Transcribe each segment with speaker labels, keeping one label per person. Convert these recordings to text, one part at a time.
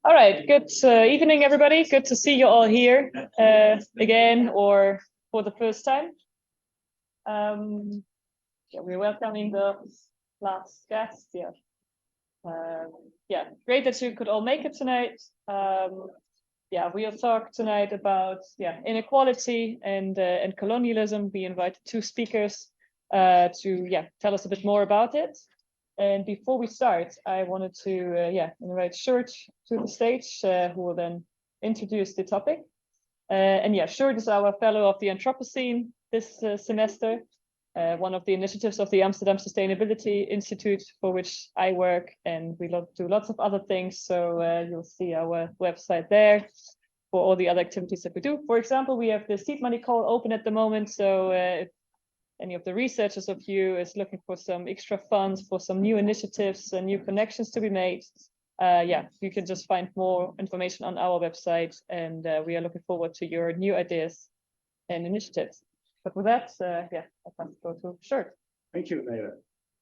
Speaker 1: All right, good evening, everybody. Good to see you all here again or for the first time. Yeah, we're welcoming the last guest. Yeah, great that you could all make it tonight. Yeah, we'll talk tonight about inequality and colonialism. We invited two speakers to tell us a bit more about it. And before we start, I wanted to invite Sjoerd to the stage, who will then introduce the topic. Sjoerd is our fellow of the Anthropocene this semester, one of the initiatives of the Amsterdam Sustainability Institute, for which I work, and we do lots of other things. So you'll see our website there for all the other activities that we do. For example, we have the seed money call open at the moment. So if any of the researchers of you is looking for some extra funds for some new initiatives and new connections to be made, you can just find more information on our website, and we are looking forward to your new ideas and initiatives. But with that, I'll pass it over to Sjoerd.
Speaker 2: Thank you, Neele.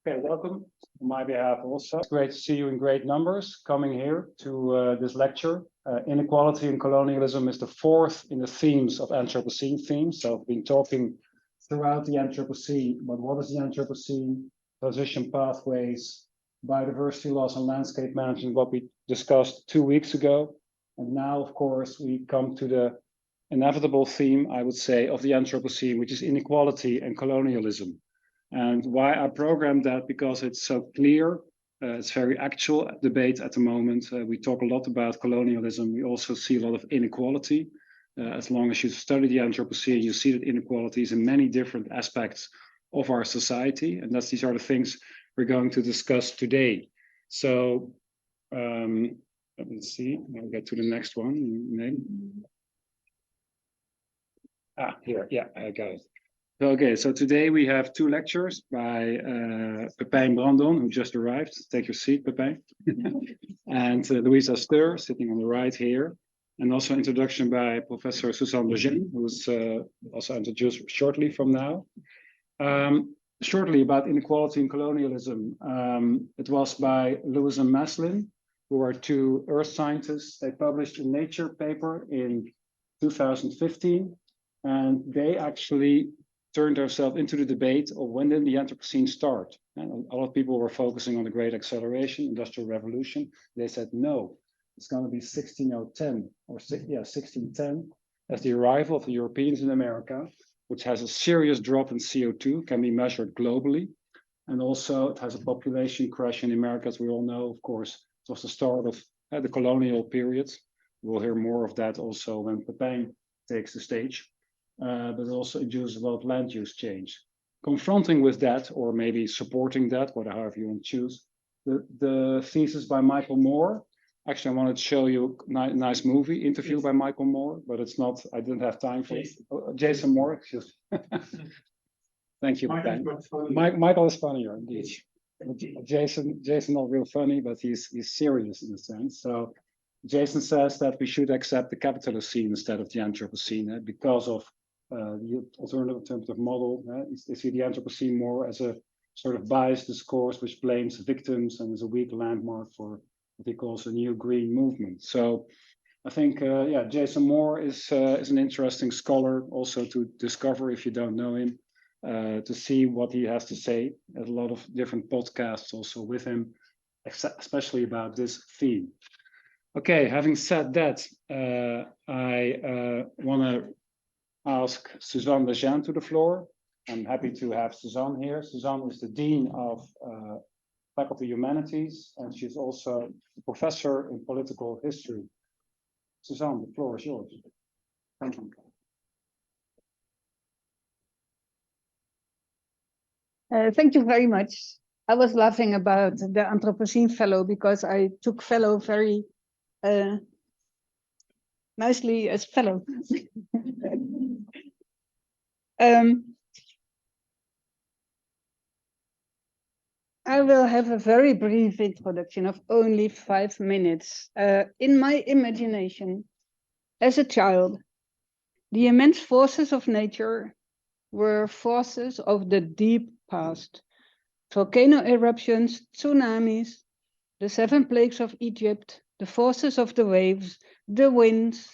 Speaker 2: Okay, welcome on my behalf also. It's great to see you in great numbers coming here to this lecture. Inequality and colonialism is the fourth in the themes of Anthropocene themes. So I've been talking throughout the Anthropocene, but what is the Anthropocene, transition pathways, biodiversity loss and landscape management, what we discussed 2 weeks ago. And now, of course, we come to the inevitable theme, I would say, of the Anthropocene, which is inequality and colonialism. And why I programmed that? Because it's so clear, it's very actual debate at the moment. We talk a lot about colonialism. We also see a lot of inequality. As long as you study the Anthropocene, you see that inequalities in many different aspects of our society. And these are the things we're going to discuss today. So let me see, I'll get to the next one. Here, yeah, I got it. Okay, so today we have two lectures by Pepijn Brandon, who just arrived. Take your seat, Pepijn. And Luisa Steur, sitting on the right here. And also introduction by Professor Suzanne Legêne, who is also introduced shortly from now. Shortly about inequality and colonialism. It was by Lewis and Maslin, who are two earth scientists. They published a Nature paper in 2015, and they actually turned themselves into the debate of when did the Anthropocene start. And a lot of people were focusing on the Great Acceleration, Industrial Revolution. They said no. It's going to be 1610 or 1610 as the arrival of the Europeans in America, which has a serious drop in CO2, can be measured globally. And also it has a population crash in America, as we all know, of course. It was the start of the colonial period. We'll hear more of that also when Pepijn takes the stage. But it also induces a lot of land use change. Confronting with that, or maybe supporting that, however you want to choose, the thesis by Michael Moore. Actually, I wanted to show you a nice movie interview by Michael Moore, but it's not, I didn't have time for it. Jason Moore, excuse me. Thank you, Pepijn. Michael is funnier, indeed. Jason not real funny, but he's serious in a sense. So Jason says that we should accept the capitalocene instead of the Anthropocene because of the alternative model. They see the Anthropocene more as a sort of biased discourse which blames victims and is a weak landmark for what he calls a new green movement. So I think, Jason Moore is an interesting scholar also to discover if you don't know him, to see what he has to say. There's a lot of different podcasts also with him, especially about this theme. Okay, having said that, I want to ask Suzanne Legêne to the floor. I'm happy to have Suzanne here. Suzanne is the Dean of Faculty Humanities, and she's also a professor in political history. Suzanne, the floor is yours. Thank you.
Speaker 3: Thank you very much. I was laughing about the Anthropocene Fellow because I took fellow very nicely as fellow. I will have a very brief introduction of only 5 minutes. In my imagination, as a child, the immense forces of nature were forces of the deep past. Volcano eruptions, tsunamis, the 7 plagues of Egypt, the forces of the waves, the winds.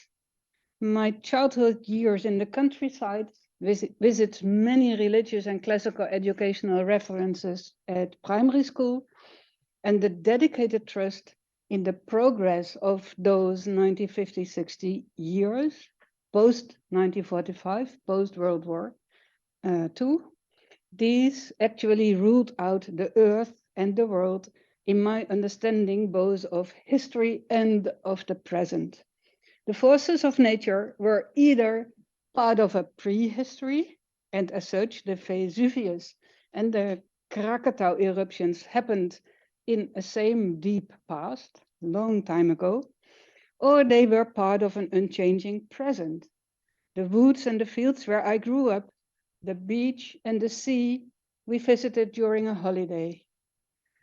Speaker 3: My childhood years in the countryside visits many religious and classical educational references at primary school, and the dedicated trust in the progress of those 1950-60 years, post-1945, post-World War II. These actually ruled out the earth and the world in my understanding both of history and of the present. The forces of nature were either part of a prehistory, and as such, the Vesuvius and the Krakatau eruptions happened in a same deep past, long time ago, or they were part of an unchanging present. The woods and the fields where I grew up, the beach and the sea we visited during a holiday.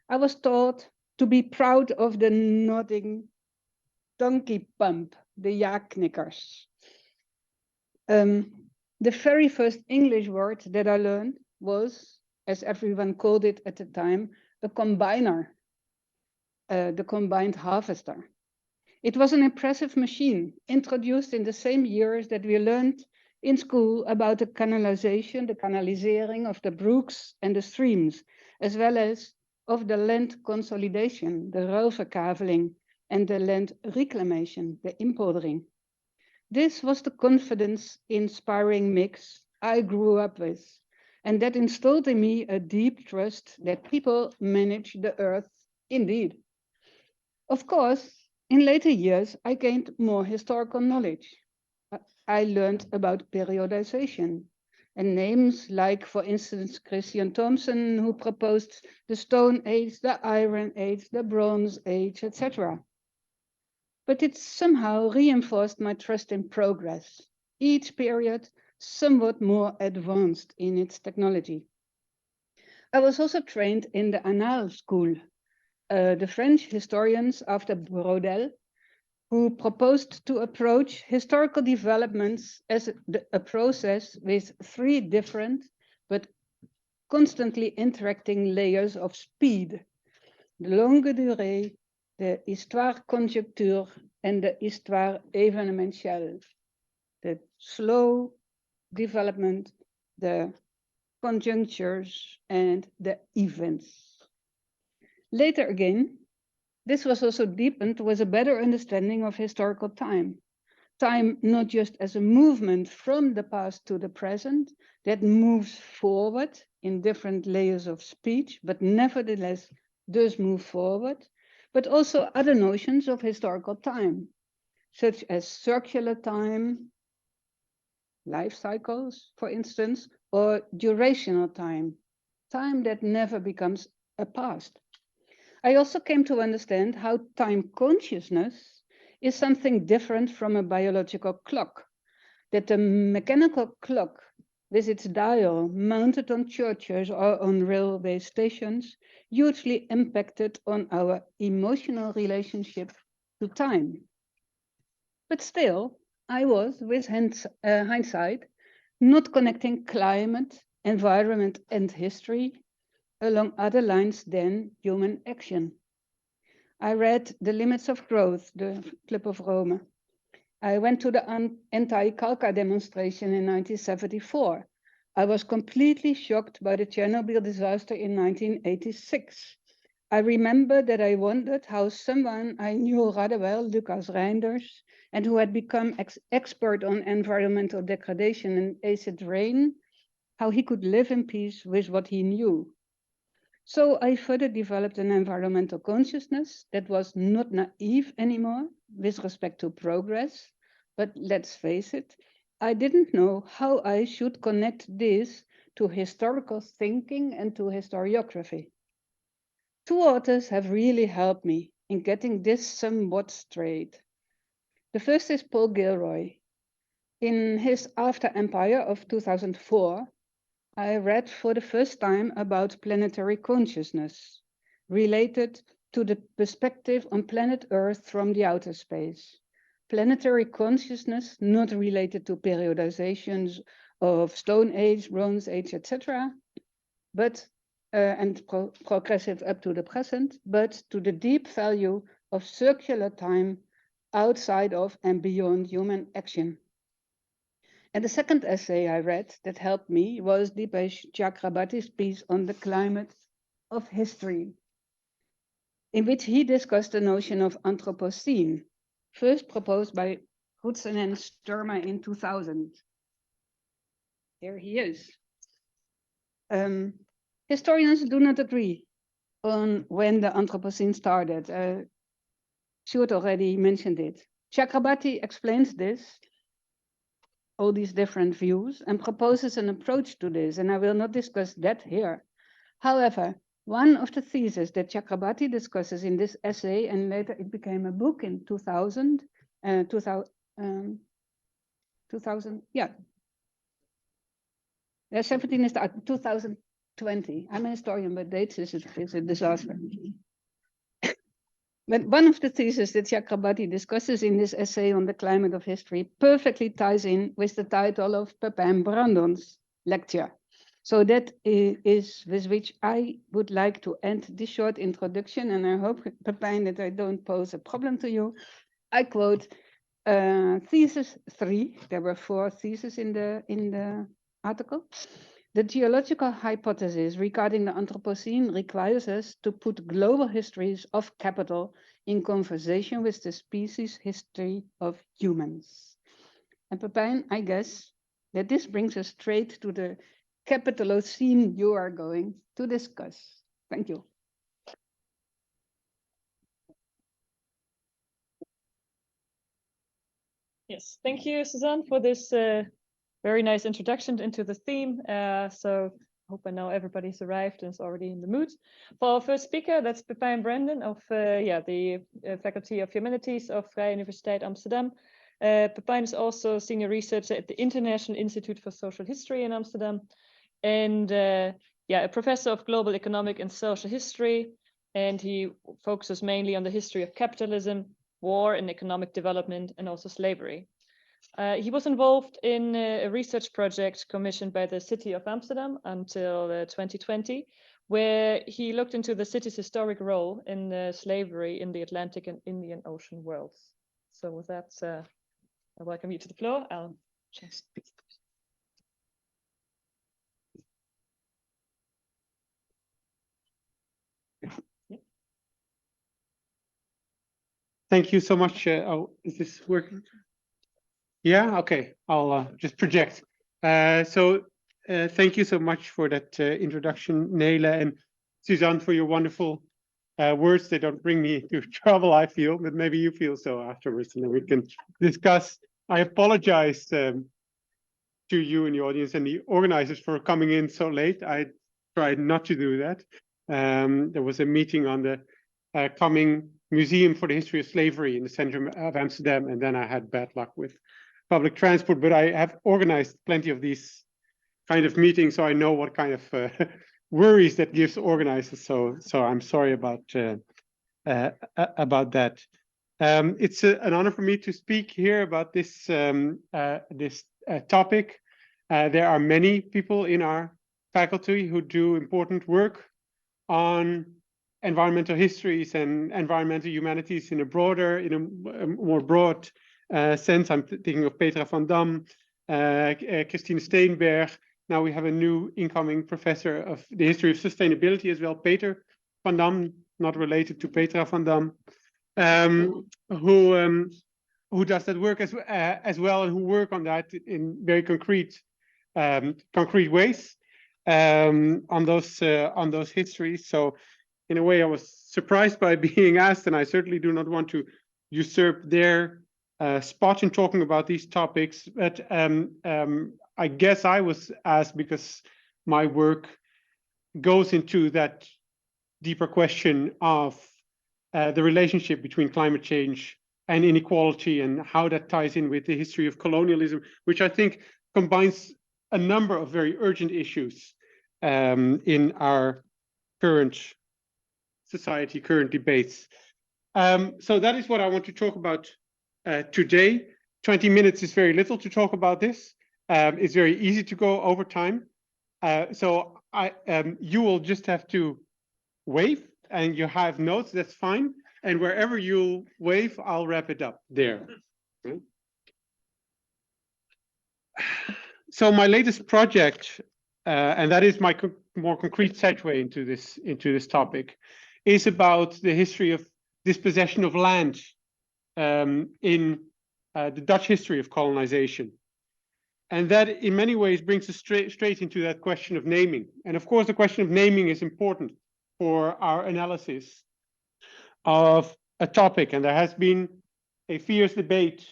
Speaker 3: I was taught to be proud of the nodding donkey pump, the jaaknikkers. The very first English word that I learned was, as everyone called it at the time, a combiner, the combined harvester. It was an impressive machine introduced in the same years that we learned in school about the canalization, the canalisering of the brooks and the streams, as well as of the land consolidation, the ruilverkaveling, and the land reclamation, the inpoldering. This was the confidence-inspiring mix I grew up with, and that instilled in me a deep trust that people manage the earth indeed. Of course, in later years, I gained more historical knowledge. I learned about periodization and names like, for instance, Christian Thomson, who proposed the Stone Age, the Iron Age, the Bronze Age, etc. But it somehow reinforced my trust in progress, each period somewhat more advanced in its technology. I was also trained in the Annales school, the French historians after Brodel, who proposed to approach historical developments as a process with three different but constantly interacting layers of speed: the longue durée, the histoire conjecture, and the histoire événementielle. The slow development, the conjunctures, and the events. Later again, this was also deepened with a better understanding of historical time. Time not just as a movement from the past to the present that moves forward in different layers of speech, but nevertheless does move forward, but also other notions of historical time, such as circular time, life cycles, for instance, or durational time, time that never becomes a past. I also came to understand how time consciousness is something different from a biological clock, that the mechanical clock with its dial mounted on churches or on railway stations hugely impacted on our emotional relationship to time. But still, I was, with hindsight, not connecting climate, environment, and history along other lines than human action. I read The Limits of Growth, the Club of Rome. I went to the anti-Kalka demonstration in 1974. I was completely shocked by the Chernobyl disaster in 1986. I remember that I wondered how someone I knew rather well, Lucas Reinders, and who had become expert on environmental degradation and acid rain, how he could live in peace with what he knew. So I further developed an environmental consciousness that was not naive anymore with respect to progress, but let's face it, I didn't know how I should connect this to historical thinking and to historiography. Two authors have really helped me in getting this somewhat straight. The first is Paul Gilroy. In his After Empire of 2004, I read for the first time about planetary consciousness, related to the perspective on planet Earth from the outer space. Planetary consciousness not related to periodizations of Stone Age, Bronze Age, etc., but and progressive up to the present, but to the deep value of circular time outside of and beyond human action. And the second essay I read that helped me was Dipesh Chakrabarty's piece on the climate of history, in which he discussed the notion of Anthropocene, first proposed by Legaêne and Sturmer in 2000. Here he is. Historians do not agree on when the Anthropocene started. Sjoerd already mentioned it. Chakrabarty explains this, all these different views, and proposes an approach to this, and I will not discuss that here. However, one of the theses that Chakrabarty discusses in this essay, and later it became a book in 2000, yeah. 17 is 2020. I'm a historian, but dates is a disaster. But one of the theses that Chakrabarty discusses in this essay on the climate of history perfectly ties in with the title of Pepijn Brandon's lecture. So that is with which I would like to end this short introduction, and I hope, Pepijn, that I don't pose a problem to you. I quote thesis 3. There were 4 theses in the article. The geological hypothesis regarding the Anthropocene requires us to put global histories of capital in conversation with the species history of humans. And Pepijn, I guess that this brings us straight to the capitalocene you are going to discuss. Thank you.
Speaker 1: Yes, thank you, Suzanne, for this very nice introduction into the theme. So I hope I know everybody's arrived and is already in the mood. For our first speaker, that's Pepijn Brandon of the Faculty of Humanities of Vrije Universiteit Amsterdam. Pepijn is also senior researcher at the International Institute for Social History in Amsterdam, and a professor of global economic and social history. And he focuses mainly on the history of capitalism, war and economic development, and also slavery. He was involved in a research project commissioned by the city of Amsterdam until 2020, where he looked into the city's historic role in slavery in the Atlantic and Indian Ocean worlds. So with that, I welcome you to the floor. I'll just...
Speaker 4: Thank you so much. Is this working? Yeah, okay. I'll just project. Thank you so much for that introduction, Neele, and Suzanne, for your wonderful words. They don't bring me into trouble, I feel, but maybe you feel so afterwards, and then we can discuss. I apologize to you and the audience and the organizers for coming in so late. I tried not to do that. There was a meeting on the coming Museum for the History of Slavery in the center of Amsterdam, and then I had bad luck with public transport, but I have organized plenty of these kind of meetings, so I know what kind of worries that gives organizers. So I'm sorry about that. It's an honor for me to speak here about this topic. There are many people in our faculty who do important work on environmental histories and environmental humanities in a more broad sense. I'm thinking of Petra van Dam, Christine Steenberg. Now we have a new incoming professor of the history of sustainability as well, Peter van Dam, not related to Petra van Dam, who does that work as well, and who work on that in very concrete ways on those histories. So in a way, I was surprised by being asked, and I certainly do not want to usurp their spot in talking about these topics. But I guess I was asked because my work goes into that deeper question of the relationship between climate change and inequality, and how that ties in with the history of colonialism, which I think combines a number of very urgent issues in our current society, current debates. So that is what I want to talk about today. 20 minutes is very little to talk about this. It's very easy to go over time. So you will just have to wave, and you have notes, that's fine. and wherever you wave, I'll wrap it up there. So my latest project, and that is my more concrete segue into this topic, is about the history of dispossession of land in the Dutch history of colonization. And that in many ways brings us straight into that question of naming. And of course, the question of naming is important for our analysis of a topic. And there has been a fierce debate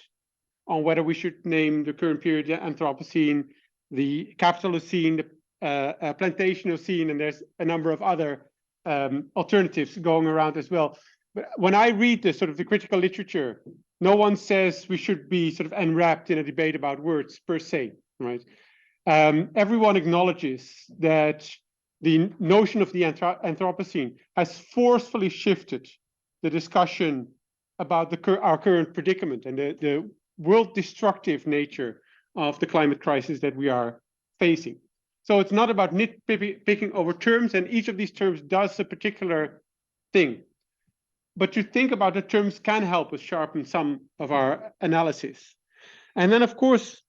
Speaker 4: on whether we should name the current period the Anthropocene, the capitalocene, the plantationocene, and there's a number of other alternatives going around as well. But when I read the sort of the critical literature, no one says we should be sort of enwrapped in a debate about words per se, right? Everyone acknowledges that the notion of the Anthropocene has forcefully shifted the discussion about our current predicament and the world destructive nature of the climate crisis that we are facing. So it's not about nitpicking over terms, and each of these terms does a particular thing. But to think about the terms can help us sharpen some of our analysis. And then, of course,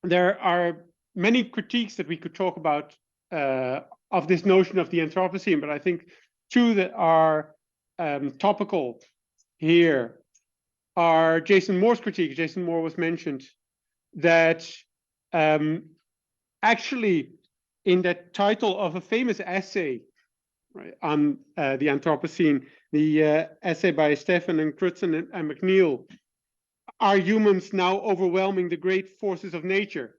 Speaker 4: there are many critiques that we could talk about of this notion of the Anthropocene, but I think two that are topical here are Jason Moore's critique. Jason Moore was mentioned, that actually in the title of a famous essay, right, on the Anthropocene, the essay by Stephan and Crutzen and McNeil, are humans now overwhelming the great forces of nature?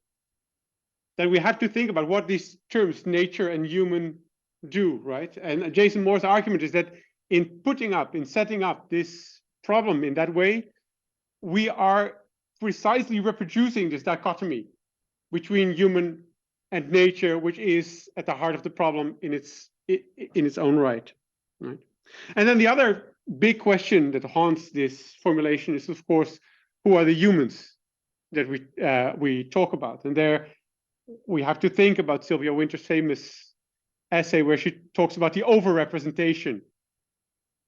Speaker 4: That we have to think about what these terms, nature and human, do, right? And Jason Moore's argument is that in setting up this problem in that way, we are precisely reproducing this dichotomy between human and nature, which is at the heart of the problem in its own right. And then the other big question that haunts this formulation is, of course, who are the humans that we talk about? And there we have to think about Sylvia Wynter's famous essay where she talks about the overrepresentation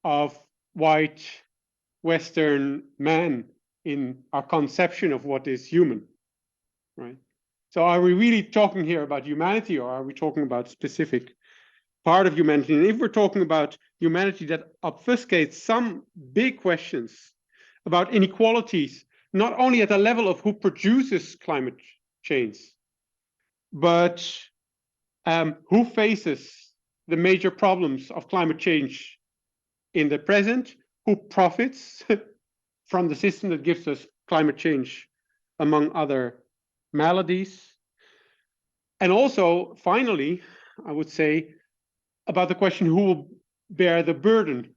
Speaker 4: of white Western men in our conception of what is human, right? So are we really talking here about humanity, or are we talking about a specific part of humanity? And if we're talking about humanity, that obfuscates some big questions about inequalities, not only at the level of who produces climate change, but who faces the major problems of climate change in the present, who profits from the system that gives us climate change, among other maladies. And also, finally, I would say about the question who will bear the burden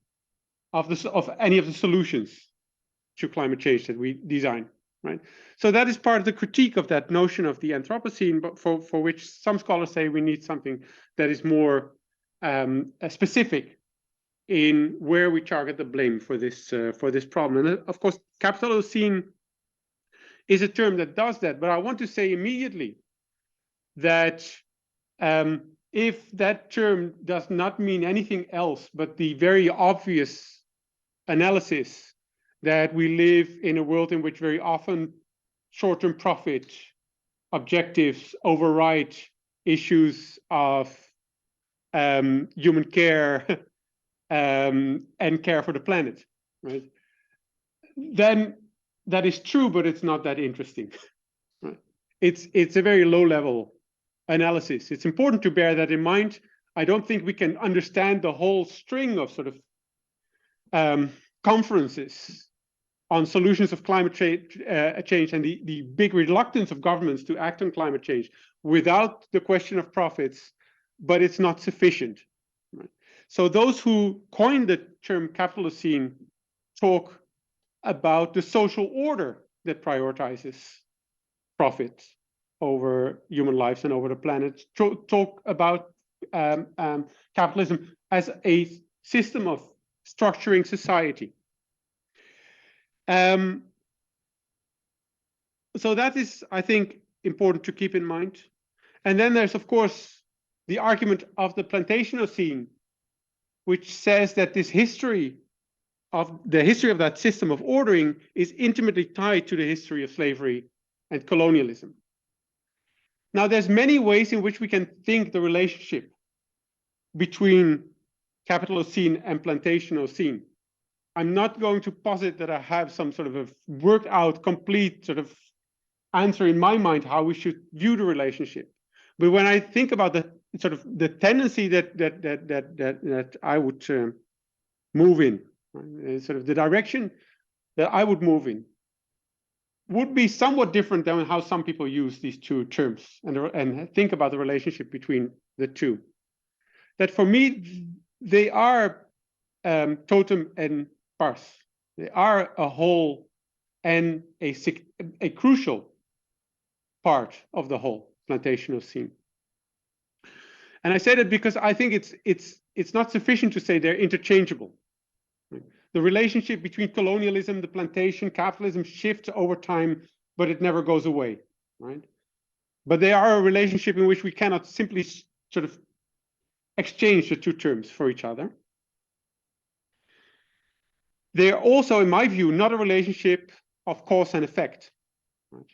Speaker 4: of any of the solutions to climate change that we design, right? So that is part of the critique of that notion of the Anthropocene, but for which some scholars say we need something that is more specific in where we target the blame for this problem. And of course, capitalocene is a term that does that, but I want to say immediately that if that term does not mean anything else but the very obvious analysis that we live in a world in which very often short-term profit objectives override issues of human care and care for the planet, right? Then that is true, but it's not that interesting. Right? It's a very low-level analysis. It's important to bear that in mind. I don't think we can understand the whole string of sort of conferences on solutions of climate change and the big reluctance of governments to act on climate change without the question of profits, but it's not sufficient. Right? So those who coined the term capitalocene talk about the social order that prioritizes profit over human lives and over the planet, talk about capitalism as a system of structuring society. So that is, I think, important to keep in mind. And then there's, of course, the argument of the plantationocene, which says that this history of that system of ordering is intimately tied to the history of slavery and colonialism. Now, there's many ways in which we can think the relationship between capitalocene and plantationocene. I'm not going to posit that I have some sort of a worked out, complete sort of answer in my mind how we should view the relationship. But when I think about the sort of the tendency that I would move in, right, sort of the direction that I would move in, would be somewhat different than how some people use these two terms and think about the relationship between the two. That for me, they are totem and pars. They are a whole and a crucial part of the whole plantationocene. And I say that because I think it's not sufficient to say they're interchangeable. The relationship between colonialism, the plantation, capitalism shifts over time, but it never goes away, right? But they are a relationship in which we cannot simply sort of exchange the two terms for each other. They are also, in my view, not a relationship of cause and effect, right,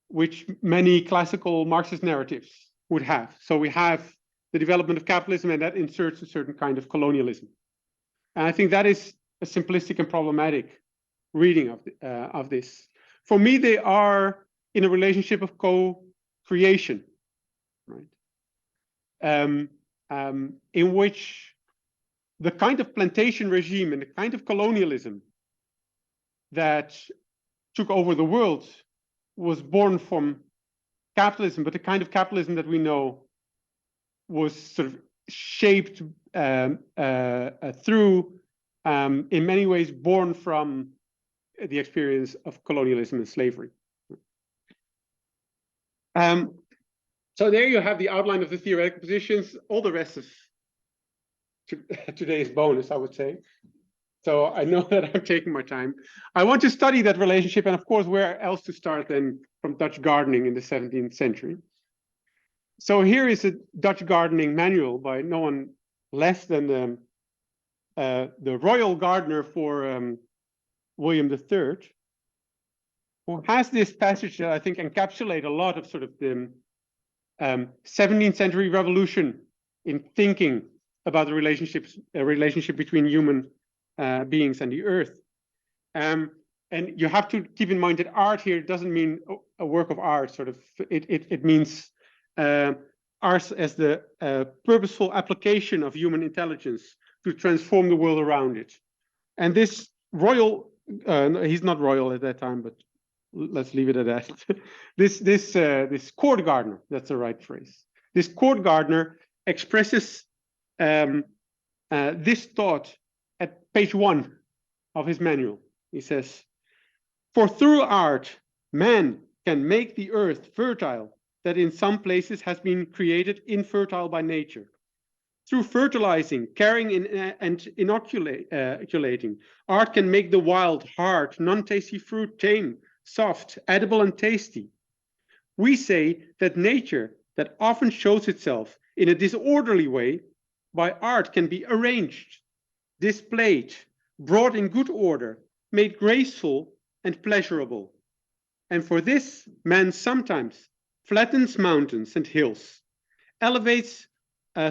Speaker 4: which many classical Marxist narratives would have. So we have the development of capitalism, and that inserts a certain kind of colonialism. And I think that is a simplistic and problematic reading of this. For me, they are in a relationship of co-creation, right? In which the kind of plantation regime and the kind of colonialism that took over the world was born from capitalism, but the kind of capitalism that we know was sort of shaped through, in many ways, born from the experience of colonialism and slavery. So there you have the outline of the theoretical positions. All the rest of today is bonus, I would say. So I know that I'm taking my time. I want to study that relationship, and of course, where else to start than from Dutch gardening in the 17th century. So here is a Dutch gardening manual by no one less than the royal gardener for William III, who has this passage that I think encapsulate a lot of sort of the 17th century revolution in thinking about the relationship between human beings and the earth. And you have to keep in mind that art here doesn't mean a work of art, sort of, it means art as the purposeful application of human intelligence to transform the world around it. And this royal, he's not royal at that time, but let's leave it at that. this court gardener, that's the right phrase. This court gardener expresses this thought at page 1 of his manual. He says, "For through art, man can make the earth fertile that in some places has been created infertile by nature. Through fertilizing, caring, and inoculating, art can make the wild, hard, non-tasty fruit tame, soft, edible, and tasty. We say that nature that often shows itself in a disorderly way by art can be arranged, displayed, brought in good order, made graceful and pleasurable. And for this, man sometimes flattens mountains and hills, elevates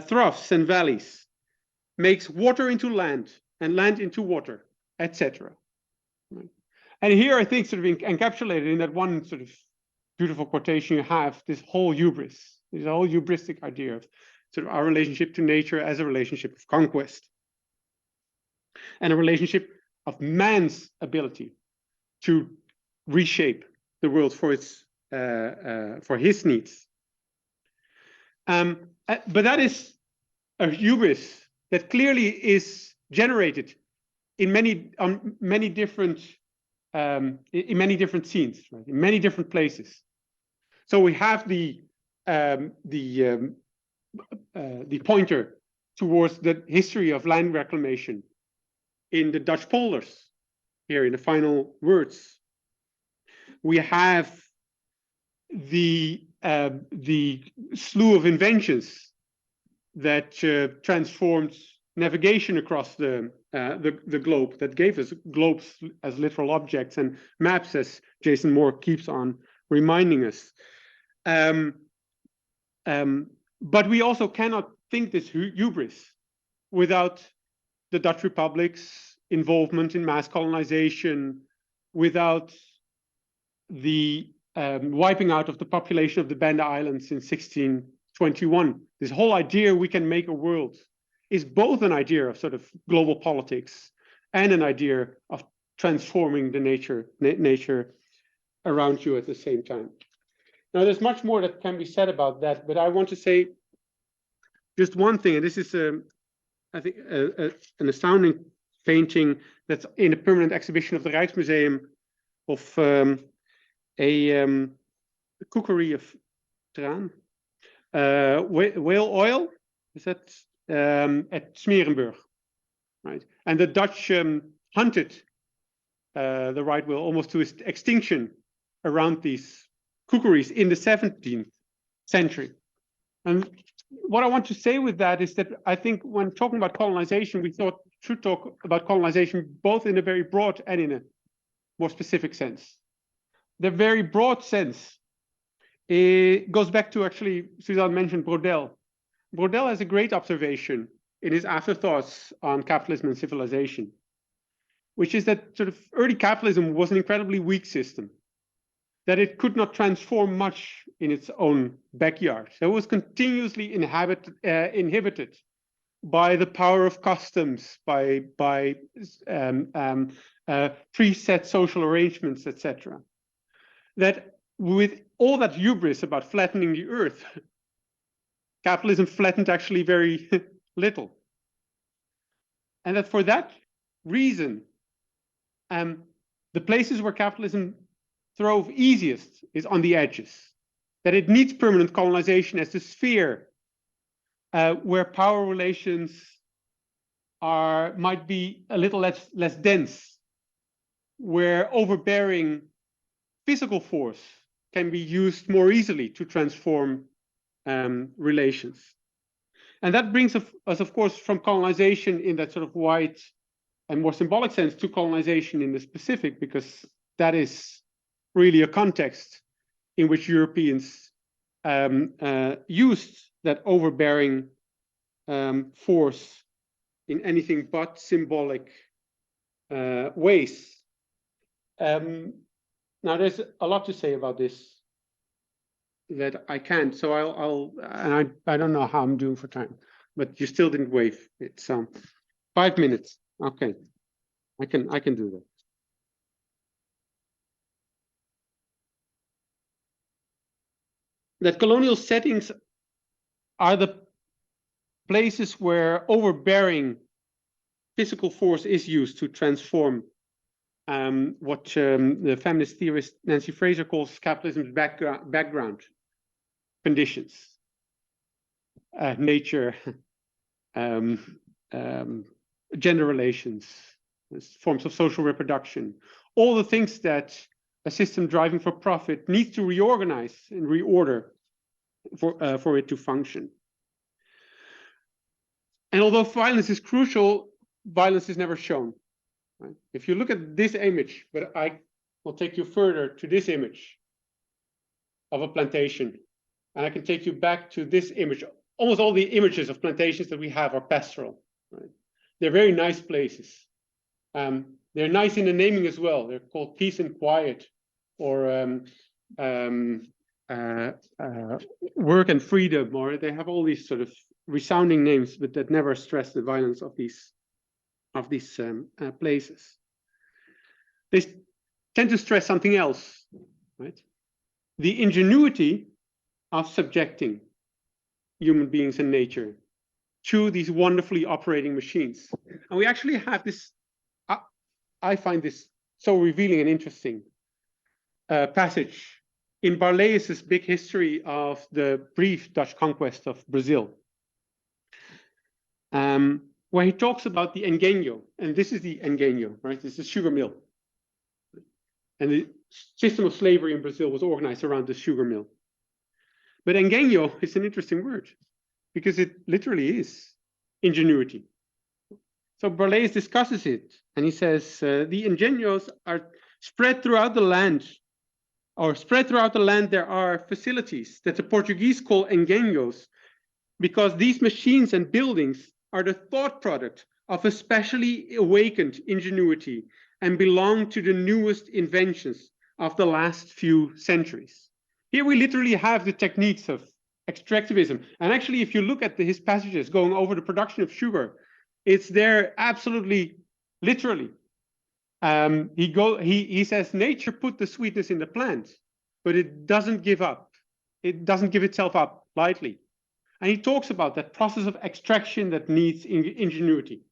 Speaker 4: troughs and valleys, makes water into land and land into water, etc." And here I think sort of encapsulated in that one sort of beautiful quotation you have this whole hubris, this whole hubristic idea of sort of our relationship to nature as a relationship of conquest and a relationship of man's ability to reshape the world for its for his needs. But that is a hubris that clearly is generated in many different scenes, right? In many different places. So we have the pointer towards the history of land reclamation in the Dutch polders, here in the final words. We have the slew of inventions that transformed navigation across the the globe, that gave us globes as literal objects and maps, as Jason Moore keeps on reminding us. But we also cannot think this hubris without the Dutch Republic's involvement in mass colonization, without the wiping out of the population of the Banda Islands in 1621. This whole idea we can make a world is both an idea of sort of global politics and an idea of transforming the nature around you at the same time. Now, there's much more that can be said about that, but I want to say just one thing, and this is, I think, an astounding painting that's in a permanent exhibition of the Rijksmuseum of a cookery of Traan, whale oil, is that at Smerenburg, right? And the Dutch hunted the right whale almost to extinction around these cookeries in the 17th century. And what I want to say with that is that I think when talking about colonization, we should talk about colonization both in a very broad and in a more specific sense. The very broad sense, it goes back to, actually, Suzanne mentioned Brodel. Brodel has a great observation in his afterthoughts on capitalism and civilization, which is that sort of early capitalism was an incredibly weak system, that it could not transform much in its own backyard. So it was continuously inhibited by the power of customs, by preset social arrangements, etc. That with all that hubris about flattening the earth, capitalism flattened actually very little. And that for that reason, the places where capitalism throve easiest is on the edges, that it needs permanent colonization as the sphere where power relations might be a little less dense, where overbearing physical force can be used more easily to transform relations. And that brings us, of course, from colonization in that sort of wide and more symbolic sense to colonization in the specific, because that is really a context in which Europeans used that overbearing force in anything but symbolic ways. Now, there's a lot to say about this that I can't, so I don't know how I'm doing for time, but you still didn't wave. It's 5 minutes. Okay, I can do that. That colonial settings are the places where overbearing physical force is used to transform what the feminist theorist Nancy Fraser calls capitalism's background conditions, nature, gender relations, forms of social reproduction, all the things that a system driving for profit needs to reorganize and reorder for it to function. And although violence is crucial, violence is never shown. Right? If you look at this image, but I will take you further to this image of a plantation, and I can take you back to this image. Almost all the images of plantations that we have are pastoral. Right? They're very nice places. They're nice in the naming as well. They're called peace and quiet, or work and freedom, or they have all these sort of resounding names, but that never stress the violence of these places. They tend to stress something else, right? The ingenuity of subjecting human beings and nature to these wonderfully operating machines. And we actually have this, I find this so revealing and interesting passage in Barley's big history of the brief Dutch conquest of Brazil, where he talks about the engenho, and this is the engenho, right? This is sugar mill. And the system of slavery in Brazil was organized around the sugar mill. But engenho is an interesting word because it literally is ingenuity. So Berlais discusses it, and he says the ingenuos are spread throughout the land, or spread throughout the land there are facilities that the Portuguese call engenhos, because these machines and buildings are the thought product of a specially awakened ingenuity and belong to the newest inventions of the last few centuries. Here we literally have the techniques of extractivism. And actually, if you look at his passages going over the production of sugar, it's there absolutely literally. He says nature put the sweetness in the plant, but it doesn't give up. It doesn't give itself up lightly. And he talks about that process of extraction that needs ingenuity.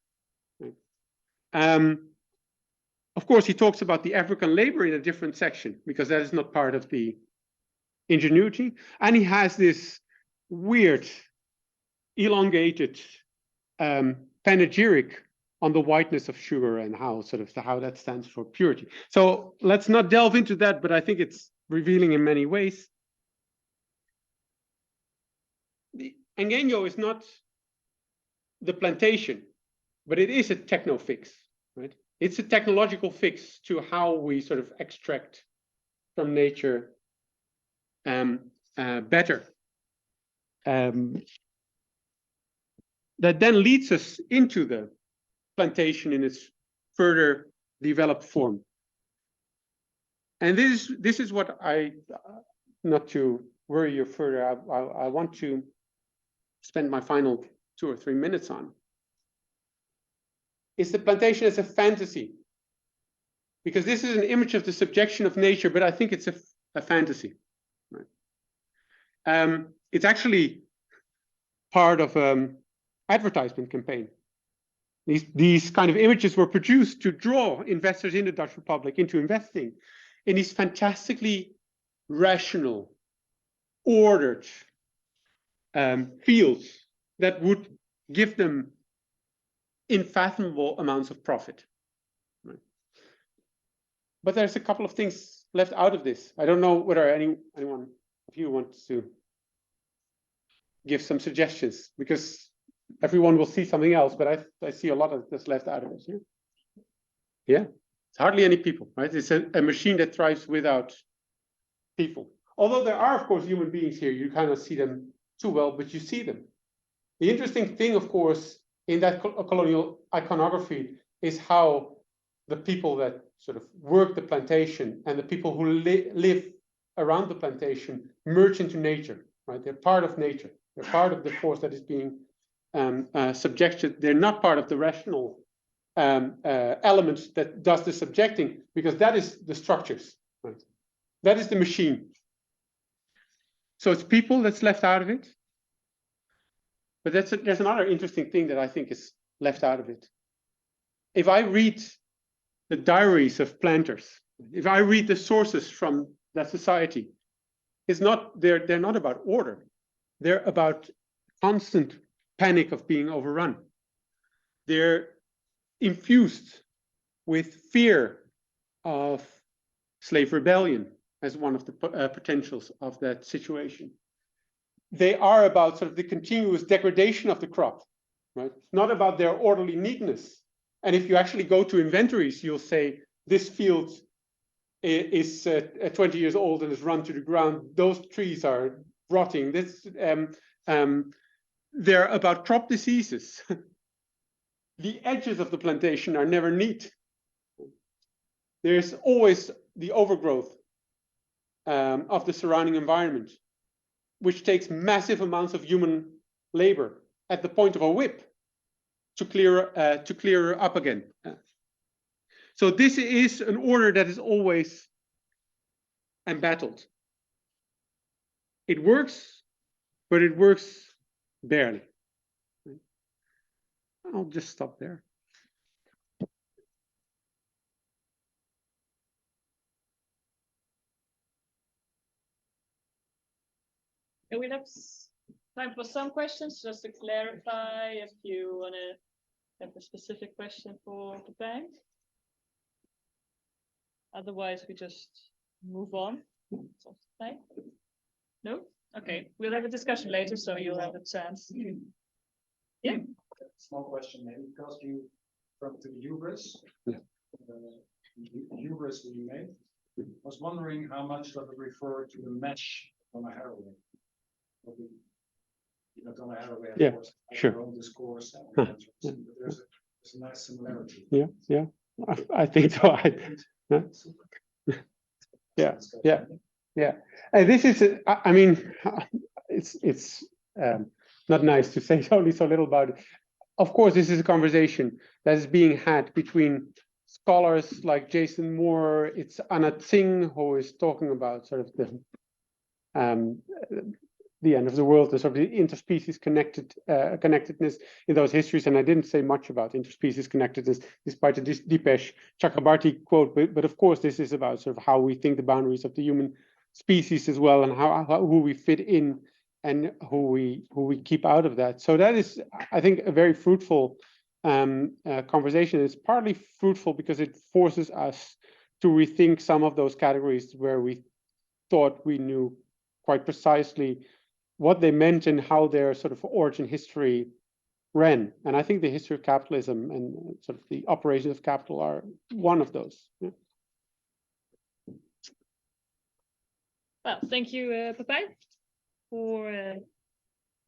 Speaker 4: Of course, he talks about the African labor in a different section, because that is not part of the ingenuity. And he has this weird, elongated panegyric on the whiteness of sugar and how that stands for purity. So let's not delve into that, but I think it's revealing in many ways. The engenho is not the plantation, but it is a techno fix, right? It's a technological fix to how we sort of extract from nature better. That then leads us into the plantation in its further developed form. And this is what not to worry you further, I want to spend my final 2 or 3 minutes on. Is the plantation as a fantasy? Because this is an image of the subjection of nature, but I think it's a fantasy. Right? It's actually part of an advertisement campaign. These kind of images were produced to draw investors in the Dutch Republic into investing in these fantastically rational, ordered fields that would give them unfathomable amounts of profit. Right? But there's a couple of things left out of this. I don't know whether anyone of you wants to give some suggestions, because everyone will see something else, but I see a lot of this left out of it. Yeah, it's hardly any people, right? It's a machine that thrives without people. Although there are, of course, human beings here, you cannot see them too well, but you see them. The interesting thing, of course, in that colonial iconography is how the people that sort of work the plantation and the people who live around the plantation merge into nature, right? They're part of nature. They're part of the force that is being subjected. They're not part of the rational element that does the subjecting, because that is the structures, right? That is the machine. So it's people that's left out of it. But there's another interesting thing that I think is left out of it. If I read the diaries of planters, if I read the sources from that society, they're not about order. They're about constant panic of being overrun. They're infused with fear of slave rebellion as one of the potentials of that situation. They are about sort of the continuous degradation of the crop, right? Not about their orderly neatness. And if you actually go to inventories, you'll say this field is 20 years old and is run to the ground. Those trees are rotting. They're about crop diseases. The edges of the plantation are never neat. There's always the overgrowth of the surrounding environment, which takes massive amounts of human labor at the point of a whip to clear up again. So this is an order that is always embattled. It works, but it works barely. I'll just stop there.
Speaker 1: And we have time for some questions, just to clarify if you want to have a specific question for Pepijn. Otherwise, we just move on. No? Okay, we'll have a discussion later, so you'll have a chance. Yeah.
Speaker 5: Small question, maybe, because you
Speaker 2: from to the hubris.
Speaker 4: Yeah.
Speaker 2: The hubris we made. I was wondering how much does it refer to the mesh on a heroine? Donna Haraway, of
Speaker 4: Yeah,
Speaker 2: course, has
Speaker 4: sure.
Speaker 2: her own discourse. And
Speaker 4: Huh,
Speaker 2: but there's a nice similarity.
Speaker 4: Yeah, yeah. I think so. Yeah, yeah, yeah. This is, I mean, it's not nice to say only so little about it. Of course, this is a conversation that is being had between scholars like Jason Moore. It's Anna Tsing who is talking about sort of the end of the world, the sort of the interspecies connectedness in those histories. And I didn't say much about interspecies connectedness, despite the Dipesh Chakrabarty quote. But of course, this is about sort of how we think the boundaries of the human species as well, and who we fit in and who we keep out of that. So that is, I think, a very fruitful conversation. It's partly fruitful because it forces us to rethink some of those categories where we thought we knew quite precisely what they meant and how their sort of origin history ran. And I think the history of capitalism and sort of the operations of capital are one of those. Yeah.
Speaker 1: Well, thank you, Pepijn, for